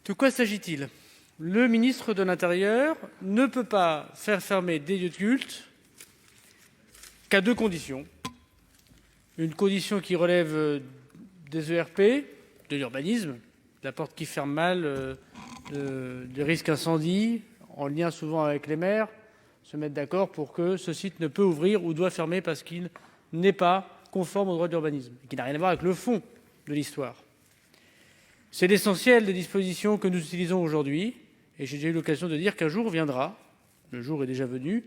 De quoi s'agit-il? Le ministre de l'Intérieur ne peut pas faire fermer des lieux de culte qu'à deux conditions. Une condition qui relève des ERP, de l'urbanisme, la porte qui ferme mal, des risques incendie, en lien souvent avec les maires, se mettre d'accord pour que ce site ne peut ouvrir ou doit fermer parce qu'il n'est pas conforme au droit de l'urbanisme, et qui n'a rien à voir avec le fond de l'histoire. C'est l'essentiel des dispositions que nous utilisons aujourd'hui, et j'ai déjà eu l'occasion de dire qu'un jour viendra, le jour est déjà venu,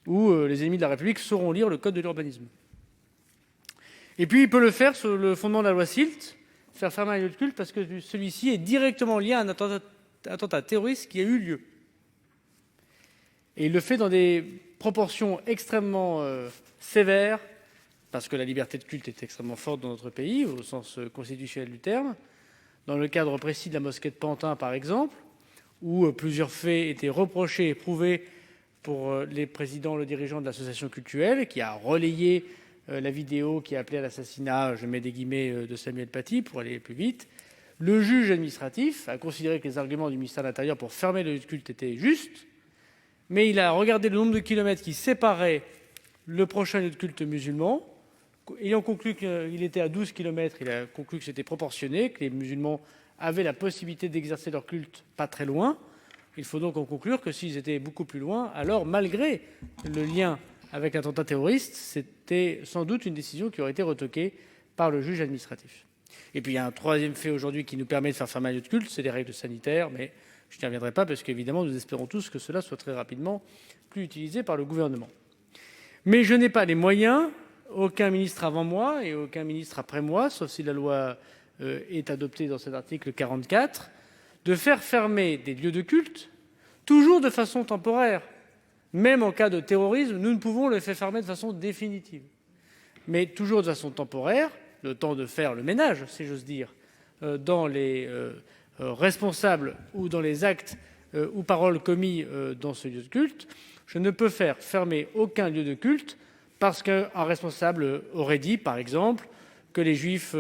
où les ennemis de la République sauront lire le code de l'urbanisme. Et puis il peut le faire sur le fondement de la loi SILT, faire fermer un lieu de culte parce que celui-ci est directement lié à un attentat terroriste qui a eu lieu. Et il le fait dans des proportions extrêmement sévères, parce que la liberté de culte est extrêmement forte dans notre pays, au sens constitutionnel du terme. Dans le cadre précis de la mosquée de Pantin, par exemple, où plusieurs faits étaient reprochés et prouvés pour les présidents, le dirigeant de l'association cultuelle, qui a relayé la vidéo qui a appelé à l'assassinat, je mets des guillemets, de Samuel Paty, pour aller plus vite. Le juge administratif a considéré que les arguments du ministère de l'Intérieur pour fermer le lieu de culte étaient justes, mais il a regardé le nombre de kilomètres qui séparaient le prochain lieu de culte musulman. Ayant conclu qu'il était à 12 kilomètres, il a conclu que c'était proportionné, que les musulmans avaient la possibilité d'exercer leur culte pas très loin. Il faut donc en conclure que s'ils étaient beaucoup plus loin, alors malgré le lien avec l'attentat terroriste, c'était sans doute une décision qui aurait été retoquée par le juge administratif. Et puis il y a un troisième fait aujourd'hui qui nous permet de faire fermer un lieu de culte, c'est les règles sanitaires, mais je n'y reviendrai pas parce qu'évidemment nous espérons tous que cela soit très rapidement plus utilisé par le gouvernement. Mais je n'ai pas les moyens, aucun ministre avant moi et aucun ministre après moi, sauf si la loi est adoptée dans cet article 44, de faire fermer des lieux de culte, toujours de façon temporaire. Même en cas de terrorisme, nous ne pouvons les faire fermer de façon définitive. Mais toujours de façon temporaire, le temps de faire le ménage, si j'ose dire, dans les responsables ou dans les actes ou paroles commis dans ce lieu de culte. Je ne peux faire fermer aucun lieu de culte parce qu'un responsable aurait dit, par exemple, que les juifs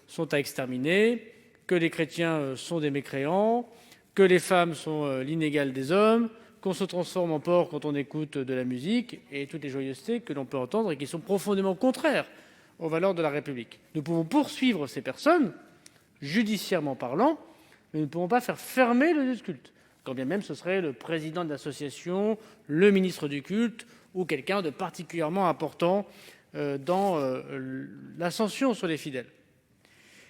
sont à exterminer, que les chrétiens sont des mécréants, que les femmes sont l'inégale des hommes, qu'on se transforme en porc quand on écoute de la musique et toutes les joyeusetés que l'on peut entendre et qui sont profondément contraires aux valeurs de la République. Nous pouvons poursuivre ces personnes, judiciairement parlant, mais nous ne pouvons pas faire fermer le lieu de culte, quand bien même ce serait le président de l'association, le ministre du culte ou quelqu'un de particulièrement important dans l'ascension sur les fidèles.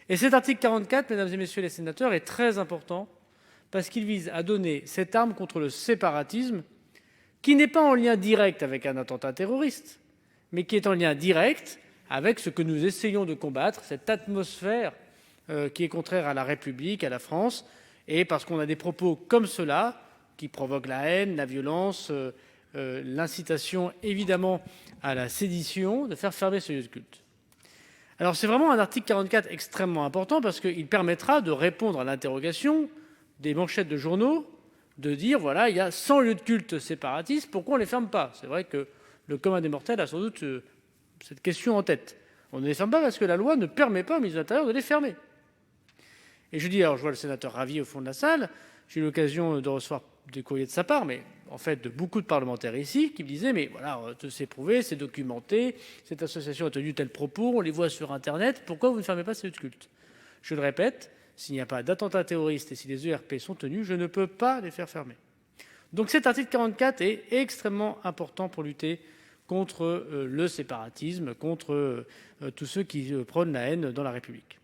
Et cet article 44, mesdames et messieurs les sénateurs, est très important parce qu'il vise à donner cette arme contre le séparatisme qui n'est pas en lien direct avec un attentat terroriste, mais qui est en lien direct avec ce que nous essayons de combattre, cette atmosphère qui est contraire à la République, à la France, et parce qu'on a des propos comme cela qui provoquent la haine, la violence, l'incitation évidemment à la sédition, de faire fermer ce lieu de culte. Alors c'est vraiment un article 44 extrêmement important parce qu'il permettra de répondre à l'interrogation des manchettes de journaux, de dire voilà, il y a 100 lieux de culte séparatistes, pourquoi on ne les ferme pas? C'est vrai que le commun des mortels a sans doute cette question en tête. On ne les ferme pas parce que la loi ne permet pas au ministre de l'Intérieur de les fermer. Et je dis, alors je vois le sénateur Ravier au fond de la salle, j'ai eu l'occasion de recevoir des courriers de sa part, mais en fait de beaucoup de parlementaires ici, qui me disaient, mais voilà, c'est prouvé, c'est documenté, cette association a tenu tel propos, on les voit sur Internet, pourquoi vous ne fermez pas ces lieux de culte? Je le répète, s'il n'y a pas d'attentat terroriste et si les ERP sont tenus, je ne peux pas les faire fermer. Donc cet article 44 est extrêmement important pour lutter contre le séparatisme, contre tous ceux qui prônent la haine dans la République.